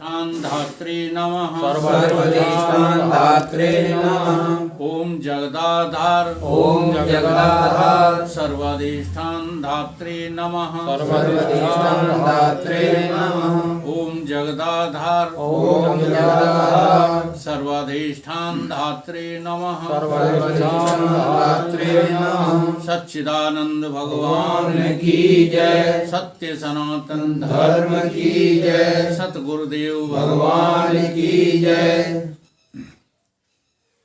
धात्रे नमः। सर्वधिष्ठान धात्रे नमः। ओम जगदाधार ओम जगदाधार सर्वाधिष्ठान धात्रे नमः। सर्वधिष्ठान धात्रे नमः। ओम जगदाधार ओम जगदाधार सर्वाधिष्ठान धात्रे नमः। सर्वधिष्ठान धात्रे नमः। सच्चिदानंद भगवान की जय। सत्य सनातन धर्म की जय। सतगुरुदेव भगवान की जय।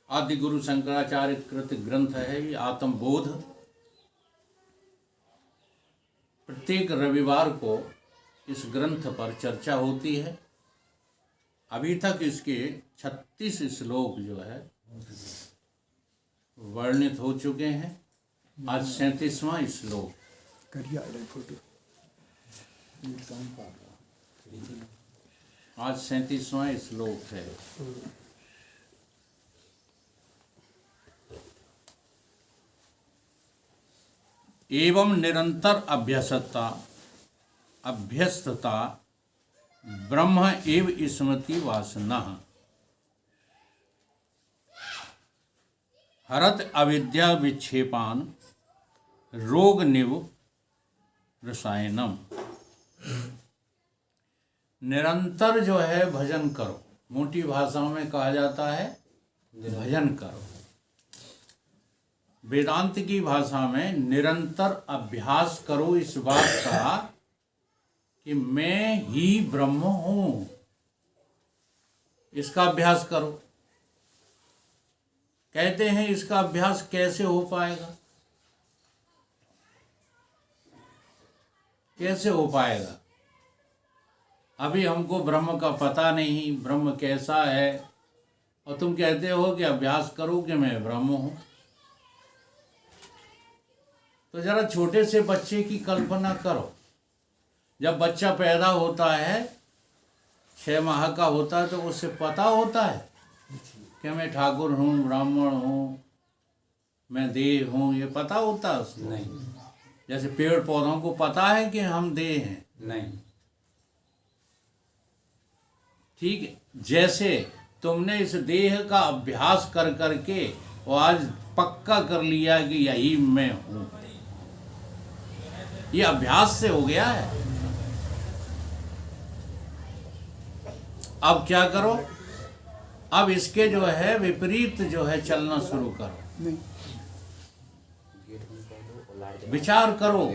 आदि गुरु शंकराचार्य कृत ग्रंथ है ये आत्मबोध। प्रत्येक रविवार को इस ग्रंथ पर चर्चा होती है। अभी तक इसके 36 श्लोक जो है वर्णित हो चुके हैं। आज 37वां श्लोक। आज 37वां श्लोक है। एवं निरंतर अभ्यस्तता ब्रह्म एव स्मृति वासना हरत अविद्या विक्षेपान रोग निव रसायनम। निरंतर जो है भजन करो। मोटी भाषा में कहा जाता है भजन करो। वेदांत की भाषा में निरंतर अभ्यास करो इस बात का कि मैं ही ब्रह्म हूं। इसका अभ्यास करो। कहते हैं इसका अभ्यास कैसे हो पाएगा? कैसे हो पाएगा? अभी हमको ब्रह्म का पता नहीं, ब्रह्म कैसा है, और तुम कहते हो कि अभ्यास करो कि मैं ब्रह्म हूं। तो जरा छोटे से बच्चे की कल्पना करो। जब बच्चा पैदा होता है, 6 माह का होता है, तो उससे पता होता है कि मैं ठाकुर हूँ, ब्राह्मण हूँ, मैं देह हूँ, ये पता होता है उसको? नहीं। जैसे पेड़ पौधों को पता है कि हम देह हैं। नहीं। ठीक है। जैसे तुमने इस देह का अभ्यास कर करके वो आज पक्का कर लिया कि यही मैं हूं। ये अभ्यास से हो गया है। अब क्या करो? अब इसके जो है विपरीत जो है चलना शुरू करो। विचार करो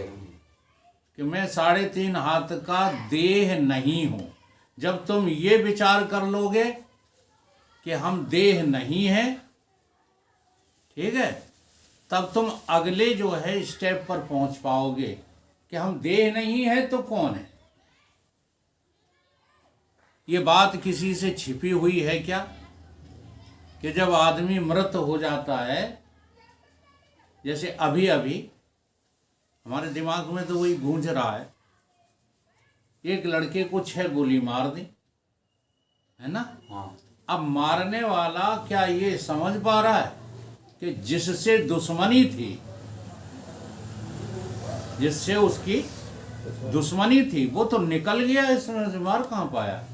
कि मैं 3.5 हाथ का देह नहीं हूं। जब तुम ये विचार कर लोगे कि हम देह नहीं हैं, ठीक है, तब तुम अगले जो है स्टेप पर पहुंच पाओगे कि हम देह नहीं है तो कौन है। ये बात किसी से छिपी हुई है क्या कि जब आदमी मृत हो जाता है, जैसे अभी अभी हमारे दिमाग में तो वही गूंज रहा है, एक लड़के को 6 गोली मार दी, है ना? हाँ। अब मारने वाला क्या ये समझ पा रहा है कि जिससे दुश्मनी थी, जिससे उसकी दुश्मनी थी, वो तो निकल गया, इसमें से मार कहाँ पाया?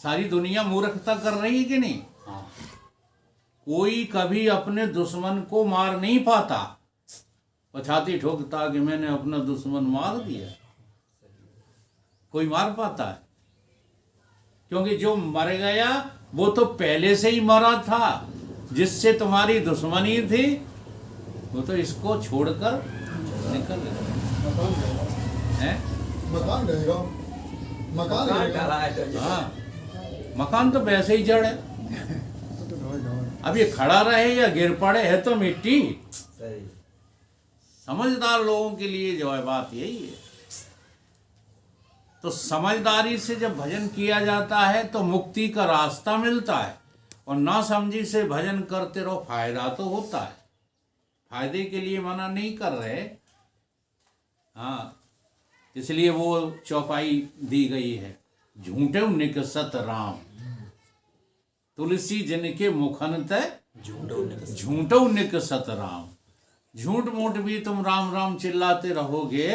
सारी दुनिया मूर्खता कर रही है कि नहीं? हाँ। कोई कभी अपने दुश्मन को मार नहीं पाता और छाती ठोकता कि मैंने अपना दुश्मन मार दिया। कोई मार पाता है? क्योंकि जो मर गया वो तो पहले से ही मरा था। जिससे तुम्हारी दुश्मनी थी वो तो इसको छोड़कर निकल गया। मकान रहेगा। मकान रहेगा। हाँ, मकान तो वैसे ही जड़ है। अब ये खड़ा रहे या गिर पड़े है तो मिट्टी। समझदार लोगों के लिए जो है बात यही है। तो समझदारी से जब भजन किया जाता है तो मुक्ति का रास्ता मिलता है, और ना समझी से भजन करते रहो, फायदा तो होता है। फायदे के लिए मना नहीं कर रहे। हाँ, इसलिए वो चौपाई दी गई है, झूठे निकसत राम तुलसी जिनके मुखन तय झूठो निकसत राम। झूठ मूठ भी तुम राम राम चिल्लाते रहोगे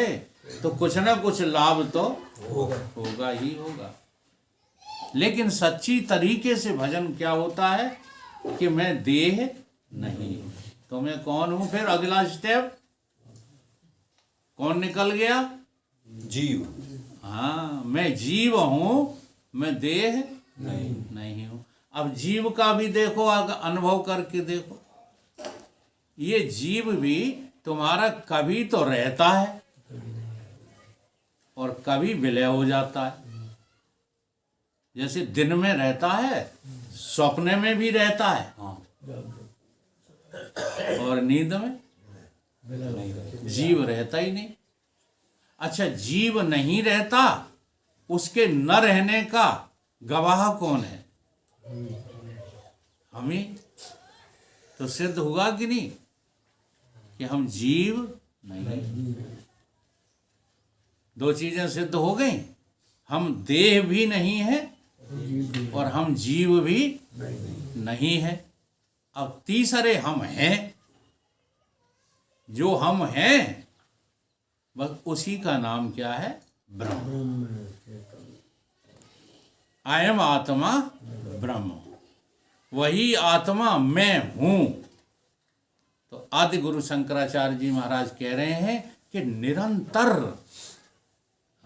तो कुछ ना कुछ लाभ तो होगा। होगा ही होगा। लेकिन सच्ची तरीके से भजन क्या होता है कि मैं देह नहीं हूं। तो मैं कौन हूं? फिर अगला स्टेप कौन निकल गया? जीव हाँ, मैं जीव हूं, मैं देह नहीं हूं। अब जीव का भी देखो, अनुभव करके देखो। ये जीव भी तुम्हारा कभी तो रहता है और कभी विलय हो जाता है। जैसे दिन में रहता है, सपने में भी रहता है, और नींद में जीव रहता ही नहीं। अच्छा, जीव नहीं रहता, उसके न रहने का गवाह कौन है? हमें तो सिद्ध हुआ कि नहीं कि हम जीव नहीं। दो चीजें सिद्ध हो गई, हम देह भी नहीं है और हम जीव भी नहीं है। अब तीसरे हम हैं, जो हम हैं बस उसी का नाम क्या है? ब्रह्म। अयम आत्मा ब्रह्म, वही आत्मा मैं हूं। तो आदि गुरु शंकराचार्य जी महाराज कह रहे हैं कि निरंतर,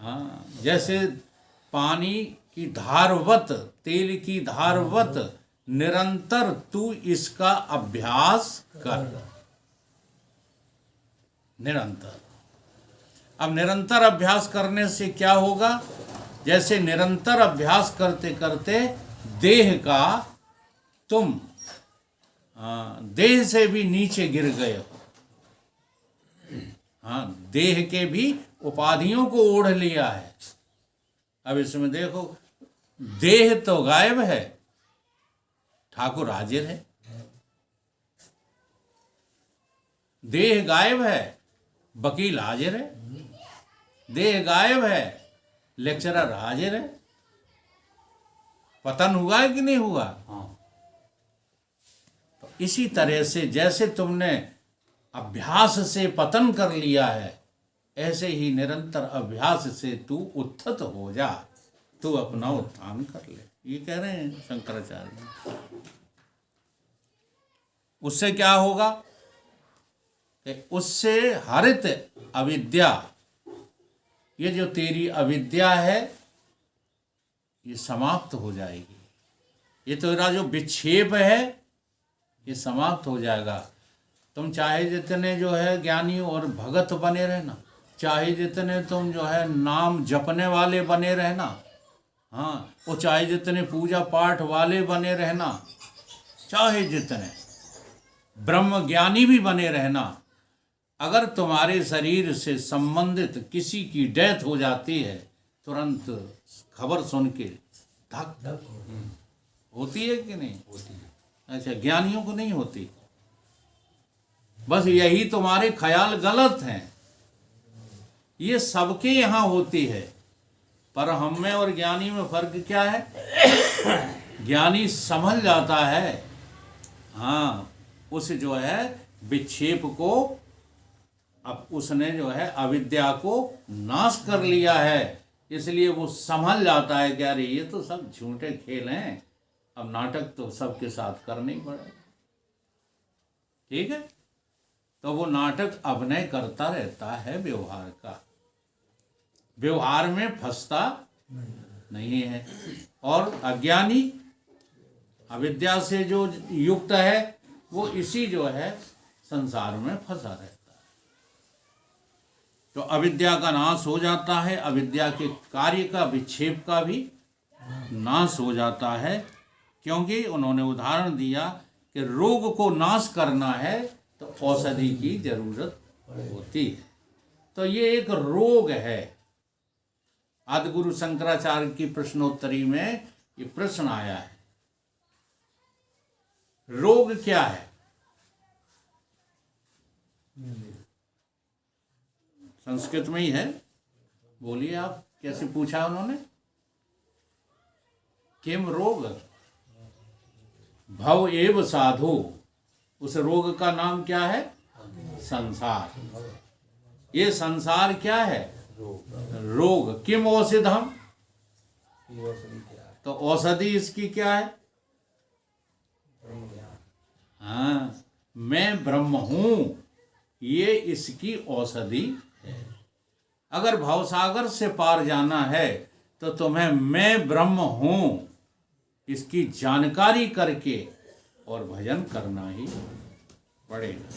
हाँ, जैसे पानी की धारवत, तेल की धारवत निरंतर तू इसका अभ्यास कर। निरंतर। अब निरंतर अभ्यास करने से क्या होगा? जैसे निरंतर अभ्यास करते करते देह का तुम देह से भी नीचे गिर गए हो। हाँ, देह के भी उपाधियों को ओढ़ लिया है। अब इसमें देखो, देह तो गायब है, ठाकुर हाजिर है। देह गायब है, वकील हाजिर है। देह गायब है, लेक्चरर हाजिर है। पतन हुआ है कि नहीं हुआ? तो इसी तरह से जैसे तुमने अभ्यास से पतन कर लिया है, ऐसे ही निरंतर अभ्यास से तू उत्थित हो जा, तू अपना उत्थान कर ले। ये कह रहे हैं शंकराचार्य। उससे क्या होगा? कि उससे हरित अविद्या, ये जो तेरी अविद्या है, ये समाप्त हो जाएगी। ये तेरा जो विक्षेप है, ये समाप्त हो जाएगा। तुम चाहे जितने जो है ज्ञानी और भगत बने रहना, चाहे जितने तुम जो है नाम जपने वाले बने रहना, हाँ, वो चाहे जितने पूजा पाठ वाले बने रहना, चाहे जितने ब्रह्म ज्ञानी भी बने रहना, अगर तुम्हारे शरीर से संबंधित किसी की डेथ हो जाती है, तुरंत खबर सुन के धक होती है कि नहीं होती है? अच्छा, ज्ञानियों को नहीं होती। बस यही तुम्हारे ख्याल गलत हैं। ये सबके यहाँ होती है, पर हम में और ज्ञानी में फर्क क्या है? ज्ञानी संभल जाता है, हाँ, उस जो है विक्षेप को, अब उसने जो है अविद्या को नाश कर लिया है, इसलिए वो संभल जाता है कि अरे ये तो सब झूठे खेल हैं, अब नाटक तो सबके साथ करना ही पड़ेगा। ठीक है, तो वो नाटक अभिनय करता रहता है व्यवहार का, व्यवहार में फंसता नहीं है। और अज्ञानी अविद्या से जो युक्त है, वो इसी जो है संसार में फंसा रहता है। तो अविद्या का नाश हो जाता है, अविद्या के कार्य का, विक्षेप का भी नाश हो जाता है। क्योंकि उन्होंने उदाहरण दिया कि रोग को नाश करना है तो औषधि की जरूरत होती है। तो ये एक रोग है। आदिगुरु शंकराचार्य की प्रश्नोत्तरी में ये प्रश्न आया है, रोग क्या है? संस्कृत में ही है, बोलिए आप, कैसे पूछा उन्होंने? किम रोग? भव एव साधु। उस रोग का नाम क्या है? संसार। ये संसार क्या है? रोग किम औषधम, तो औषधि इसकी क्या है? हाँ, मैं ब्रह्म हूं, ये इसकी औषधि है। अगर भवसागर से पार जाना है तो तुम्हें मैं ब्रह्म हूं इसकी जानकारी करके और भजन करना ही पड़ेगा।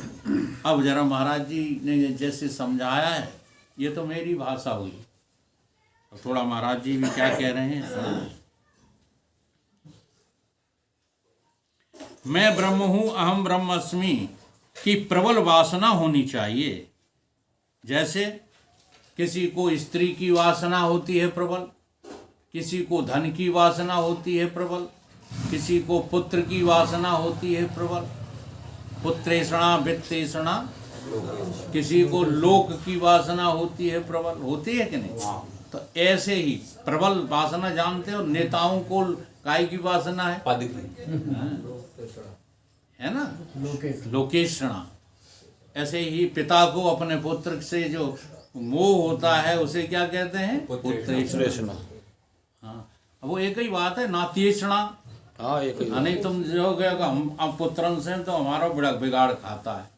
अब जरा महाराज जी ने जैसे समझाया है, ये तो मेरी भाषा हुई, अब थोड़ा महाराज जी भी क्या कह रहे हैं। मैं ब्रह्म हूं, अहम ब्रह्मस्मि की प्रबल वासना होनी चाहिए। जैसे किसी को स्त्री की वासना होती है प्रबल, किसी को धन की वासना होती है प्रबल, किसी को पुत्र की वासना होती है प्रबल, पुत्रेषणा वित्तेषणा, किसी को लोक की वासना होती है प्रबल, होती है कि नहीं? तो ऐसे ही प्रबल वासना जानते हो, नेताओं को काय की वासना है? पद की। है ना, लोकेशणा। ऐसे ही पिता को अपने पुत्र से जो मोह होता है उसे क्या कहते हैं? पुत्रेषणा। हाँ, अब वो एक ही बात है, नातीषणा। हाँ, एक ही। नहीं तुम जो कहोगे हम अब पुत्रन से तो हमारा बड़ा बिगाड़ खाता है,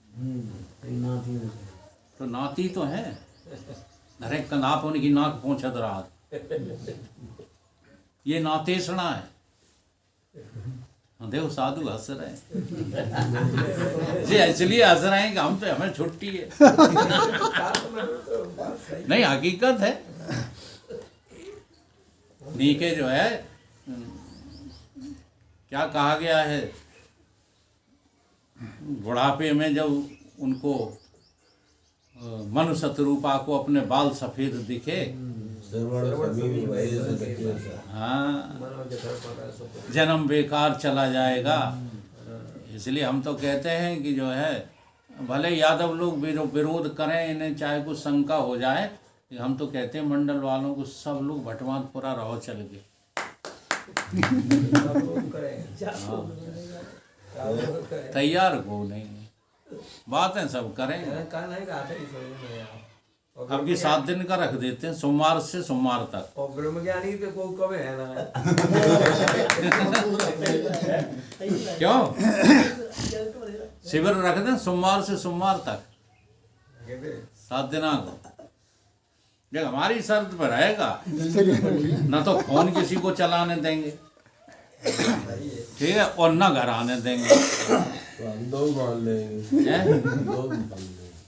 तो नाती तो है। अरे कंधाप उनकी नाक पहुंचत रहा, ये नातेषणा है। देखो साधु हंस रहे हैं जी, इसलिए हंस रहे हैं कि हम तो हमें छुट्टी है। नहीं, हकीकत है। नीके जो है, क्या कहा गया है, बुढ़ापे में जब उनको मनु शत्रुपा को अपने बाल सफेद दिखे, हाँ, जन्म बेकार चला जाएगा। इसलिए हम तो कहते हैं कि जो है, भले यादव लोग विरोध करें, इन्हें चाहे कुछ शंका हो जाए, हम तो कहते हैं मंडल वालों को सब लोग भटवानपुरा रहो चल गए। तैयार हो नहीं, बातें सब करें। अब की 7 दिन का रख देते हैं, सोमवार से सोमवार तक। और ब्रह्म ज्ञानी तो कोई कम है ना। क्यों? शिविर रख दें सोमवार से सोमवार तक, 7 दिना को। जब हमारी शर्त पर रहेगा, न तो फोन किसी को चलाने देंगे, ठीक है, और न घर आने देंगे। दो मान लेंगे।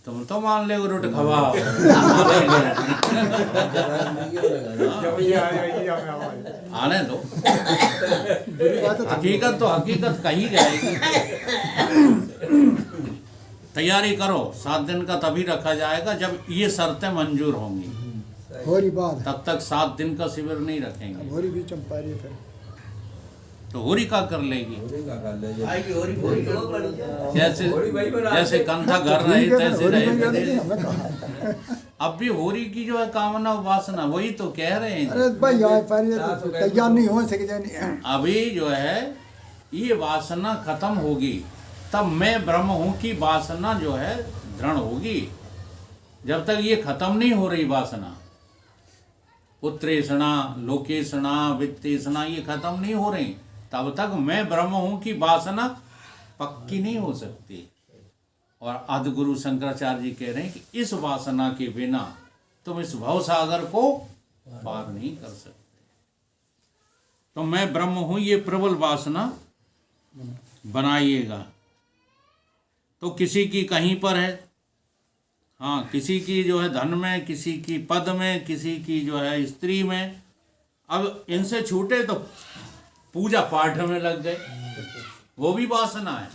तुम तो मान ले रोट खवा। आने दो, हकीकत तो हकीकत कही जाएगी। तैयारी करो, 7 दिन का तभी रखा जाएगा जब ये शर्तें मंजूर होंगी। होरी बात तब तक 7 दिन का शिविर नहीं रखेंगे। होरी भी चंपारी फिर तो होरी का कर लेगी, आएगी होरी होरी जैसे जैसे कंथा घर रहे तैसे रहे। अब भी होरी की जो है कामना वासना, वही तो कह रहे हैं। अरे भाई यहाँ पर ये तो तैयार नहीं हो सके। अभी जो है ये वासना खत्म होगी, तब मैं ब्रह्म हूँ की वासना जो है दृढ़ होगी। जब तक ये खत्म नहीं हो रही वासना, पुत्रेषणा, लोकेषणा, वित्तेषणा, ये खत्म नहीं हो रही, तब तक मैं ब्रह्म हूं की वासना पक्की नहीं हो सकती। और आदि गुरु शंकराचार्य जी कह रहे हैं कि इस वासना के बिना तुम इस भवसागर को पार नहीं कर सकते। तो मैं ब्रह्म हूं ये प्रबल वासना बनाइएगा। तो किसी की कहीं पर है, हाँ, किसी की जो है धन में, किसी की पद में, किसी की जो है स्त्री में। अब इनसे छूटे तो पूजा पाठ में लग गए, वो भी वासना है।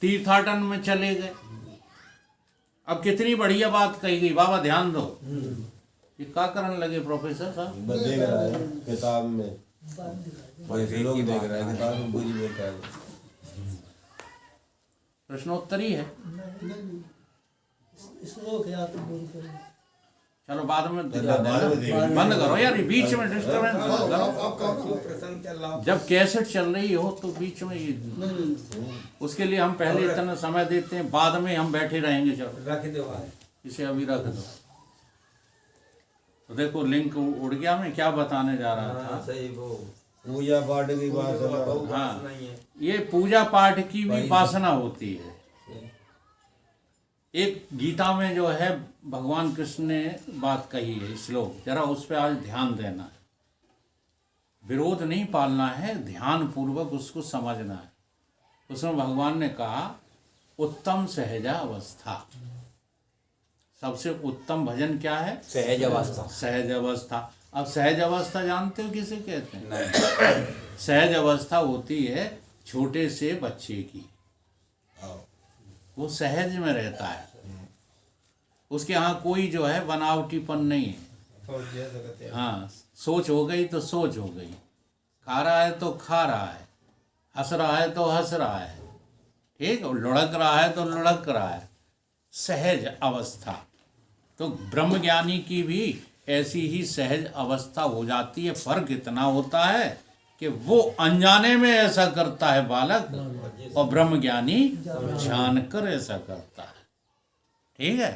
तीर्थाटन में चले गए। अब कितनी बढ़िया बात कही गई, बाबा ध्यान दो। ये क्या करने लगे प्रोफेसर साहब? देख रहा है किताब में, लोग देख रहा है किताब में, बुझ लेता है। प्रश्नोत्तरी है, चलो बाद में बंद करो यार, बीच में डिस्टर्बेंस करो। जब कैसेट चल रही हो तो बीच में ये, उसके लिए हम पहले इतना समय देते हैं, बाद में हम बैठे रहेंगे। चलो रख दो, इसे अभी रख दो। तो देखो लिंक उड़ गया, मैं क्या बताने जा रहा था। हाँ सही वो पूजा पाठ की बात है। हाँ नहीं है। ये पूजा पाठ की भी वासना होती है। एक गीता में जो है भगवान कृष्ण ने बात कही है, श्लोक, जरा उस पर आज ध्यान देना है। विरोध नहीं पालना है, ध्यान पूर्वक उसको समझना है। उसमें भगवान ने कहा उत्तम सहजा अवस्था, सबसे उत्तम भजन क्या है? सहज अवस्था। सहज अवस्था। अब सहज अवस्था जानते हो किसे कहते हैं? सहज अवस्था होती है छोटे से बच्चे की, वो सहज में रहता है, उसके यहाँ कोई जो है बनावटीपन नहीं है। हाँ, सोच हो गई तो सोच हो गई, खा रहा है तो खा रहा है, हंस रहा है तो हंस रहा है, ठीक, और लुढ़क रहा है तो लुढ़क रहा है, सहज अवस्था। तो ब्रह्मज्ञानी की भी ऐसी ही सहज अवस्था हो जाती है। फर्क इतना होता है कि वो अनजाने में ऐसा करता है बालक, और ब्रह्मज्ञानी जानकर ऐसा करता है, ठीक है।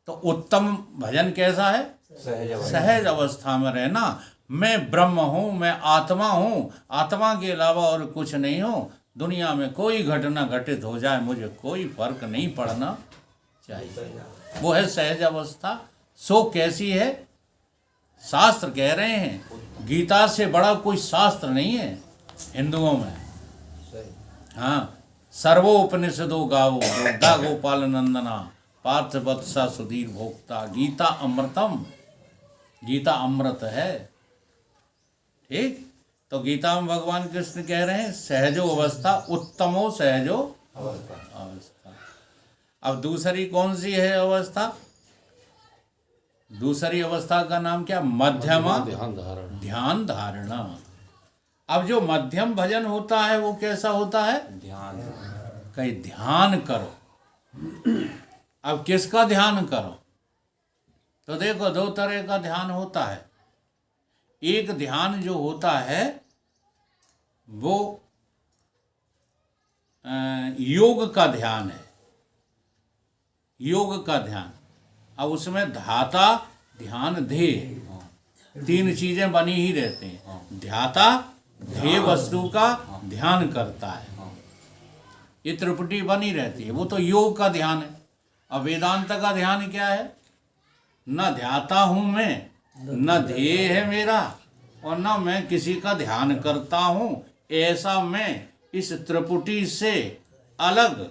तो उत्तम भजन कैसा है? सहज अवस्था में रहना। मैं ब्रह्म हूँ, मैं आत्मा हूँ, आत्मा के अलावा और कुछ नहीं हूँ, दुनिया में कोई घटना घटित हो जाए मुझे कोई फर्क नहीं पड़ना चाहिए, वो है सहज अवस्था। सो कैसी है? शास्त्र कह रहे हैं गीता से बड़ा कोई शास्त्र नहीं है हिंदुओं में। हाँ, सर्वोपनिषदो गावो गोदा गोपाल नंदना पार्थ वत्सा सुधीर भोक्ता, गीता अमृतम, गीता अमृत है, ठीक। तो गीता में भगवान कृष्ण कह रहे हैं सहजो अवस्था, उत्तमो सहजो अवस्था। अब दूसरी कौन सी है अवस्था? दूसरी अवस्था का नाम क्या? मध्यमा ध्यान धारणा। अब जो मध्यम भजन होता है वो कैसा होता है? ध्यान। कहीं ध्यान करो। अब किसका ध्यान करो? तो देखो दो तरह का ध्यान होता है। एक ध्यान जो होता है वो योग का ध्यान है, योग का ध्यान। अब उसमें धाता ध्यान ध्येय, तीन चीजें बनी ही रहती हैं। ध्याता ध्येय वस्तु का ध्यान करता है, ये त्रिपुटी बनी रहती है, वो तो योग का ध्यान है। अब वेदांत का ध्यान क्या है? न ध्याता हूं मैं, न ध्येय है मेरा, और न मैं किसी का ध्यान करता हूं, ऐसा मैं इस त्रिपुटी से अलग,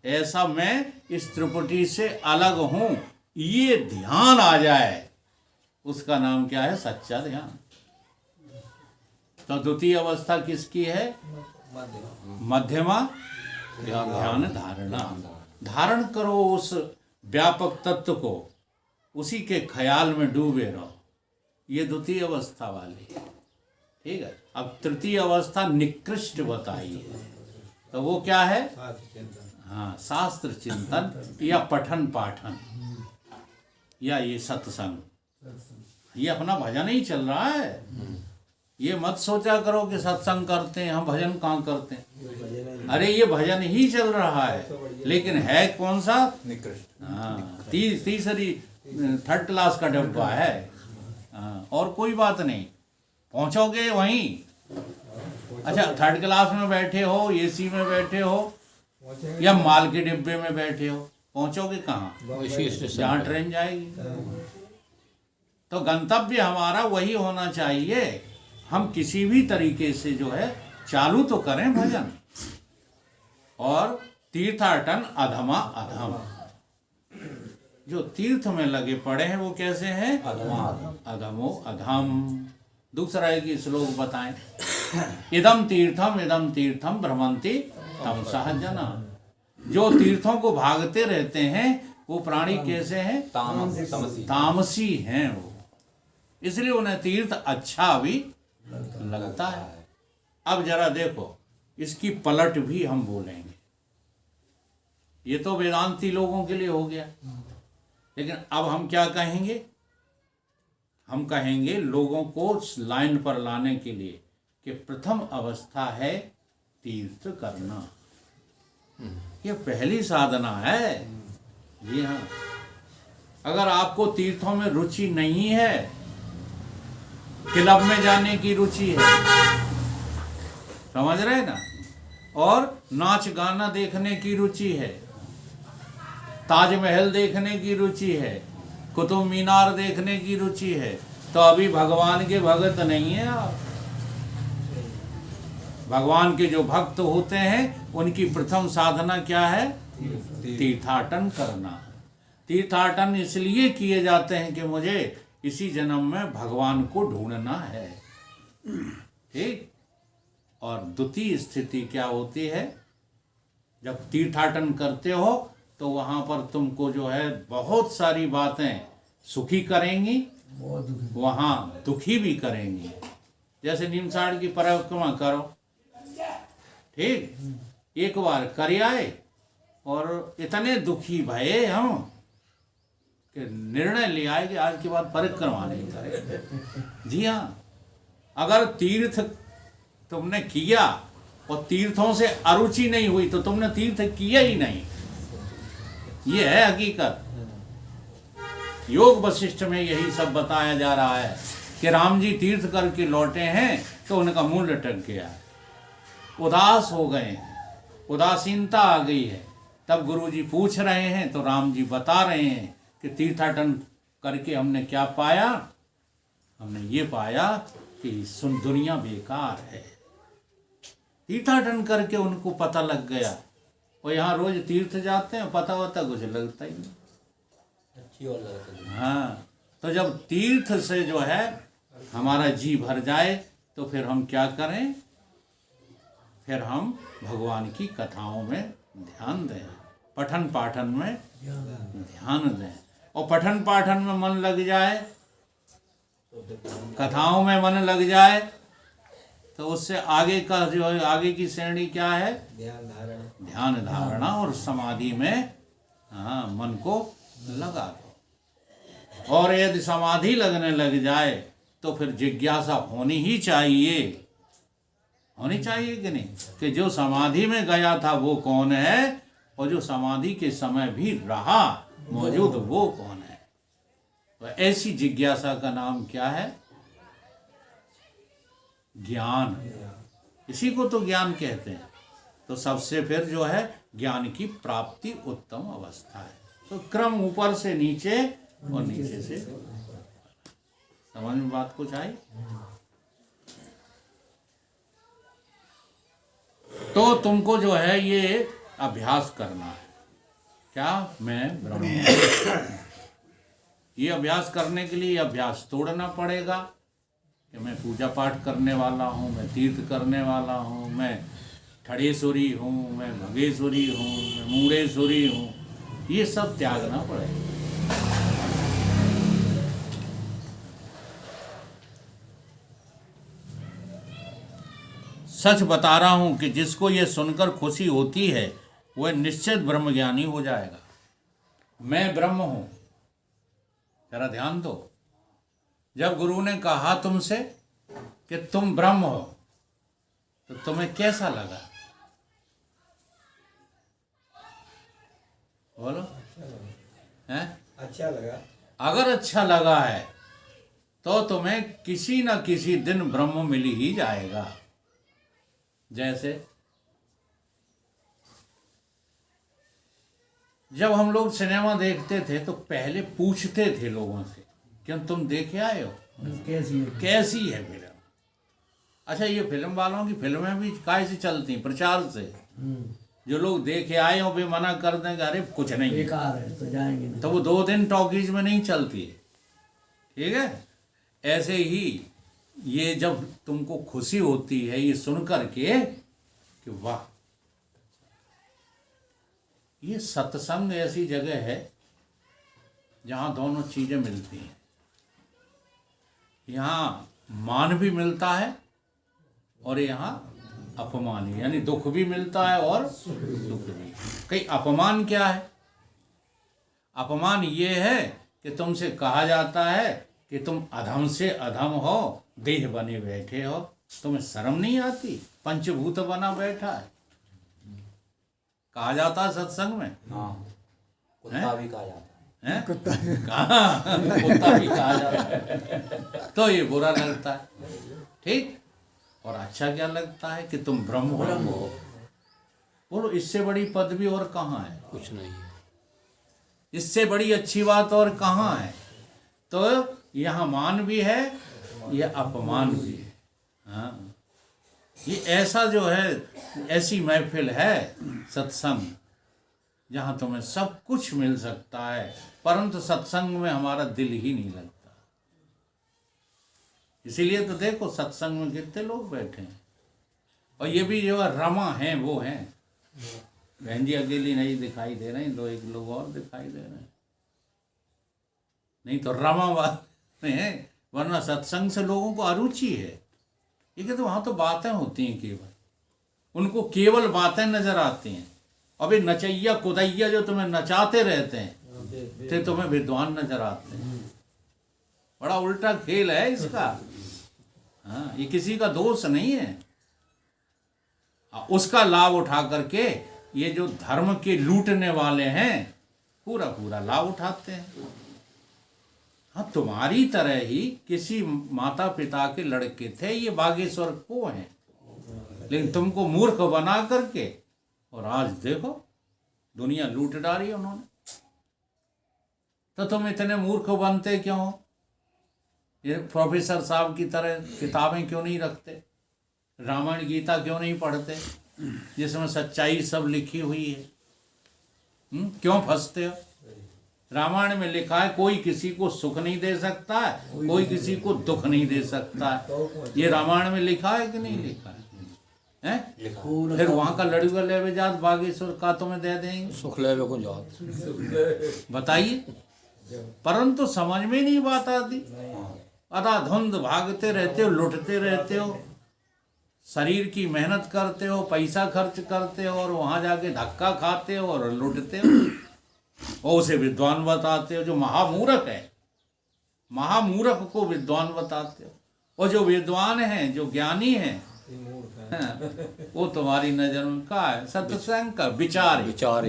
ऐसा मैं इस त्रिपुटी से अलग हूं, ये ध्यान आ जाए, उसका नाम क्या है? सच्चा ध्यान। तो द्वितीय अवस्था किसकी है? मध्यमा ध्यान धारणा। धारण करो उस व्यापक तत्व को, उसी के ख्याल में डूबे रहो, ये द्वितीय अवस्था वाली है, ठीक है। अब तृतीय अवस्था निकृष्ट बताई है, तो वो क्या है? हाँ, शास्त्र चिंतन या पठन पाठन या ये सत्संग, ये अपना भजन ही चल रहा है। ये मत सोचा करो कि सत्संग करते हैं हम, भजन कहाँ करते हैं। अरे ये भजन ही चल रहा है, लेकिन है कौन सा? निकृष्ट। हाँ, तीसरी थर्ड क्लास का डब्बा है। हाँ, और कोई बात नहीं, पहुंचोगे वहीं। अच्छा, थर्ड क्लास में बैठे हो, एसी में बैठे हो, या माल के डिब्बे में बैठे हो, पहुंचोगे कहाँ? जहाँ ट्रेन जाएगी। तो गंतव्य हमारा वही होना चाहिए। हम किसी भी तरीके से जो है चालू तो करें भजन, और तीर्थाटन अधमा अधम। जो तीर्थ में लगे पड़े हैं वो कैसे हैं? अधमो अधम। दूसरा एक श्लोक बताएं, इदम तीर्थम भ्रमंति तमसः जना। जो तीर्थों को भागते रहते हैं वो प्राणी कैसे हैं? तामसी हैं वो, इसलिए उन्हें तीर्थ अच्छा भी लगता है। अब जरा देखो, इसकी पलट भी हम बोलेंगे। ये तो वेदांती लोगों के लिए हो गया, लेकिन अब हम क्या कहेंगे? हम कहेंगे लोगों को लाइन पर लाने के लिए कि प्रथम अवस्था है तीर्थ करना, ये पहली साधना है। जी हाँ, अगर आपको तीर्थों में रुचि नहीं है, क्लब में जाने की रुचि है, समझ रहे ना, और नाच गाना देखने की रुचि है, ताजमहल देखने की रुचि है, कुतुब मीनार देखने की रुचि है, तो अभी भगवान के भगत नहीं है आप। भगवान के जो भक्त होते हैं उनकी प्रथम साधना क्या है? तीर्थाटन करना। तीर्थाटन इसलिए किए जाते हैं कि मुझे इसी जन्म में भगवान को ढूंढना है, ठीक। और द्वितीय स्थिति क्या होती है? जब तीर्थाटन करते हो तो वहां पर तुमको जो है बहुत सारी बातें सुखी करेंगी, वहां दुखी भी करेंगी। जैसे नीमसाड़ की परिक्रमा करो, ठीक, एक बार कर आए और इतने दुखी भये हम कि निर्णय ले आए कि आज के बाद परिक्रमा नहीं करेंगे। जी हाँ, अगर तीर्थ तुमने किया और तीर्थों से अरुचि नहीं हुई तो तुमने तीर्थ किया ही नहीं। ये है हकीकत। योग वशिष्ठ में यही सब बताया जा रहा है कि राम जी तीर्थ करके लौटे हैं तो उनका मूल लटक गया, उदास हो गए हैं, उदासीनता आ गई है। तब गुरु जी पूछ रहे हैं तो राम जी बता रहे हैं कि तीर्थाटन करके हमने क्या पाया? हमने ये पाया कि दुनिया बेकार है। तीर्थाटन करके उनको पता लग गया। और यहाँ रोज तीर्थ जाते हैं, पता होता कुछ लगता ही नहीं। हाँ, तो जब तीर्थ से जो है हमारा जी भर जाए तो फिर हम क्या करें? फिर हम भगवान की कथाओं में ध्यान दें, पठन पाठन में ध्यान दें। और पठन पाठन में मन लग जाए, कथाओं में मन लग जाए, तो उससे आगे का जो है, आगे की श्रेणी क्या है? ध्यान धारणा और समाधि में हाँ मन को लगा दो। और यदि समाधि लगने लग जाए तो फिर जिज्ञासा होनी ही चाहिए, होनी चाहिए कि नहीं, कि जो समाधि में गया था वो कौन है, और जो समाधि के समय भी रहा मौजूद वो कौन है। तो ऐसी जिज्ञासा का नाम क्या है? ज्ञान। इसी को तो ज्ञान कहते हैं। तो सबसे फिर जो है ज्ञान की प्राप्ति उत्तम अवस्था है। तो क्रम ऊपर से नीचे और नीचे से, समझ में बात कुछ आई? तो तुमको जो है ये अभ्यास करना है। क्या? मैं ब्रह्म हूं। ये अभ्यास करने के लिए अभ्यास तोड़ना पड़ेगा कि मैं पूजा पाठ करने वाला हूँ, मैं तीर्थ करने वाला हूँ, मैं ठड़ेश्वरी हूँ, मैं भगेश्वरी हूँ, मैं मूड़ेश्वरी हूँ। ये सब त्यागना पड़ेगा। सच बता रहा हूं कि जिसको ये सुनकर खुशी होती है वह निश्चित ब्रह्मज्ञानी हो जाएगा। मैं ब्रह्म हूं, जरा ध्यान दो। जब गुरु ने कहा तुमसे कि तुम ब्रह्म हो तो तुम्हें कैसा लगा? बोलो। हैं? अच्छा लगा। अगर अच्छा लगा है तो तुम्हें किसी न किसी दिन ब्रह्म मिल ही जाएगा। जैसे जब हम लोग सिनेमा देखते थे तो पहले पूछते थे लोगों से कि तुम देखे आए हो, कैसी है फिल्म? अच्छा, ये फिल्म वालों की फिल्में भी काहे से चलती? प्रचार से। जो लोग देखे आए हो वे मना कर देंगे, अरे कुछ नहीं बेकार है तो जाएंगे नहीं। तो वो 2 दिन टॉकीज में नहीं चलती। ठीक है, ऐसे ही ये जब तुमको खुशी होती है ये सुन करके कि वाह, ये सत्संग ऐसी जगह है जहां दोनों चीजें मिलती हैं। यहाँ मान भी मिलता है और यहाँ अपमान भी, यानी दुख भी मिलता है और सुख भी। कई अपमान क्या है? अपमान ये है कि तुमसे कहा जाता है कि तुम अधम से अधम हो, देह बने बैठे हो, तुम्हें शर्म नहीं आती? पंचभूत बना बैठा है, कहा जाता है सत्संग में। हाँ, कुत्ता भी कहा जाता हैं? कुत्ता कहाँ कुत्ता भी कहा जाता है। तो ये बुरा लगता है, ठीक। और अच्छा क्या लगता है कि तुम ब्रह्म हो। बोलो इससे बड़ी पदवी और कहाँ है? कुछ नहीं है। इससे बड़ी अच्छी बात और कहाँ है? तो यहाँ मान भी है, यह अपमान भी है। हाँ, ये ऐसा जो है, ऐसी महफिल है सत्संग, जहाँ तुम्हें सब कुछ मिल सकता है, परंतु सत्संग में हमारा दिल ही नहीं लगता। इसीलिए तो देखो सत्संग में कितने लोग बैठे हैं, और ये भी जो रमा हैं वो हैं। बहन जी अकेली नहीं दिखाई दे रही, दो एक लोग और दिखाई दे रहे हैं, नहीं तो रमा वाले हैं, वरना सत्संग से लोगों को अरुचि है। ये कि तो वहाँ तो बातें होती हैं केवल, उनको केवल बातें नजर आती हैं। अबे नचैया कुदैया जो तुम्हें नचाते रहते हैं, ते तुम्हें विद्वान नजर आते हैं। बड़ा उल्टा खेल है इसका। हाँ, ये किसी का दोष नहीं है। उसका लाभ उठा करके ये जो धर्म के लूटने वाले हैं पूरा पूरा लाभ उठाते हैं। हाँ, तुम्हारी तरह ही किसी माता पिता के लड़के थे, ये बागेश्वर को हैं, लेकिन तुमको मूर्ख बना करके, और आज देखो दुनिया लूट डाली उन्होंने। तो तुम इतने मूर्ख बनते क्यों हो? ये प्रोफेसर साहब की तरह किताबें क्यों नहीं रखते? रामायण गीता क्यों नहीं पढ़ते, जिसमें सच्चाई सब लिखी हुई है? क्यों फंसते हो? रामायण में लिखा है कोई किसी को सुख नहीं दे सकता है, कोई किसी को दुख नहीं दे सकता है। ये रामायण में लिखा है कि नहीं लिखा है? हैं? फिर वहां का लड़ुआ लेवे जात बागेश्वर का तुम्हें दे देंगे, सुख लेवे को जात। बताइए। परंतु समझ में नहीं बात आती। अधाधुंध भागते रहते हो, लुटते रहते हो, शरीर की मेहनत करते हो, पैसा खर्च करते हो, और वहां जाके धक्का खाते हो और लुटते हो, और उसे विद्वान बताते हो। जो महामूर्ख है, महामूर्ख को विद्वान बताते हो, और जो विद्वान है, जो ज्ञानी है, वो तुम्हारी नजर में क्या है? सत्संग का विचार। विचार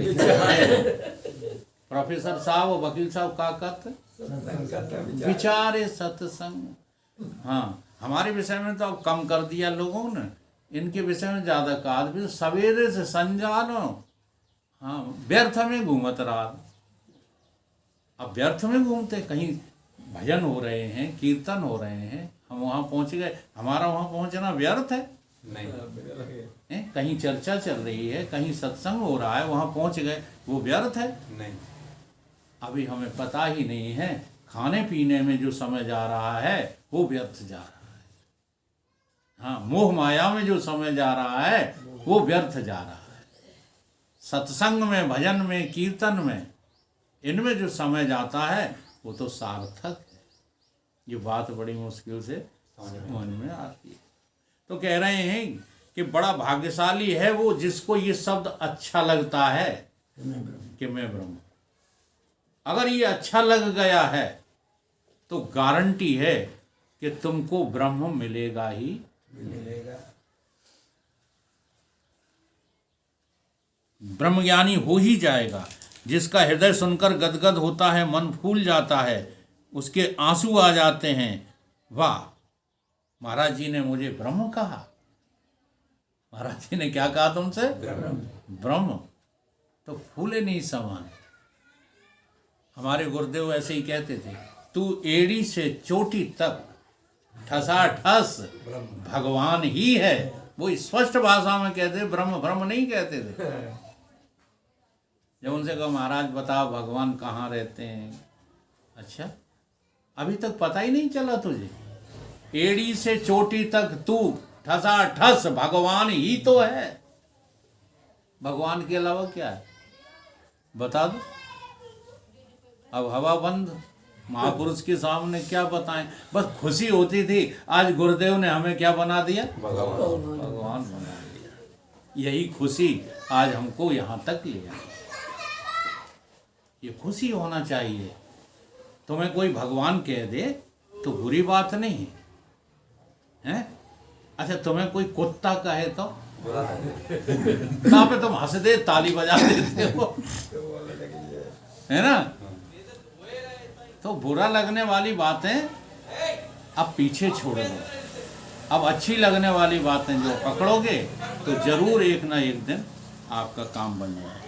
प्रोफेसर साहब और वकील साहब का कहते विचार सत्संग। हाँ, हमारे विषय में तो अब कम कर दिया लोगों ने, इनके विषय में ज्यादा कहा। भी सवेरे से संजानो, हाँ, व्यर्थ में घूमत रहा। अब व्यर्थ में घूमते, कहीं भजन हो रहे हैं, कीर्तन हो रहे हैं, हम वहां पहुंच गए, हमारा वहां पहुंचना व्यर्थ है? नहीं। कहीं चर्चा चल रही है, कहीं सत्संग हो रहा है, वहां पहुंच गए, वो व्यर्थ है? नहीं। अभी हमें पता ही नहीं है, खाने पीने में जो समय जा रहा है वो व्यर्थ जा रहा है। हाँ, मोह माया में जो समय जा रहा है वो व्यर्थ जा रहा है। सत्संग में, भजन में, कीर्तन में, इनमें जो समय जाता है वो तो सार्थक है। ये बात बड़ी मुश्किल से समझ में आती है। तो कह रहे हैं कि बड़ा भाग्यशाली है वो जिसको ये शब्द अच्छा लगता है कि मैं ब्रह्म। अगर ये अच्छा लग गया है तो गारंटी है कि तुमको ब्रह्म मिलेगा ही मिलेगा। ब्रह्मज्ञानी हो ही जाएगा। जिसका हृदय सुनकर गदगद होता है, मन फूल जाता है, उसके आंसू आ जाते हैं। वाह, महाराज जी ने मुझे ब्रह्म कहा। महाराज जी ने क्या कहा तुमसे? ब्रह्म। तो फूले नहीं समान। हमारे गुरुदेव ऐसे ही कहते थे, तू एड़ी से चोटी तक ठसाठस भगवान ही है। वो स्पष्ट भाषा में कहते, ब्रह्म ब्रह्म नहीं कहते थे। जब उनसे कहा महाराज बताओ भगवान कहाँ रहते हैं? अच्छा, अभी तक पता ही नहीं चला तुझे? एड़ी से चोटी तक तू ठसाठस भगवान ही तो है। भगवान के अलावा क्या है बता दो। अब हवा बंद। महापुरुष के सामने क्या बताएं? बस खुशी होती थी, आज गुरुदेव ने हमें क्या बना दिया? भगवान बना दिया। यही खुशी आज हमको यहाँ तक ले आई। ये खुशी होना चाहिए। तुम्हें कोई भगवान कह दे तो बुरी बात नहीं है, हैं? अच्छा, तुम्हें कोई कुत्ता कहे तो पे तुम हंस दे, ताली बजा देते हो, है ना? तो बुरा लगने वाली बातें अब पीछे छोड़ दो। अब अच्छी लगने वाली बातें जो पकड़ोगे तो जरूर एक ना एक दिन आपका काम बन जाएगा।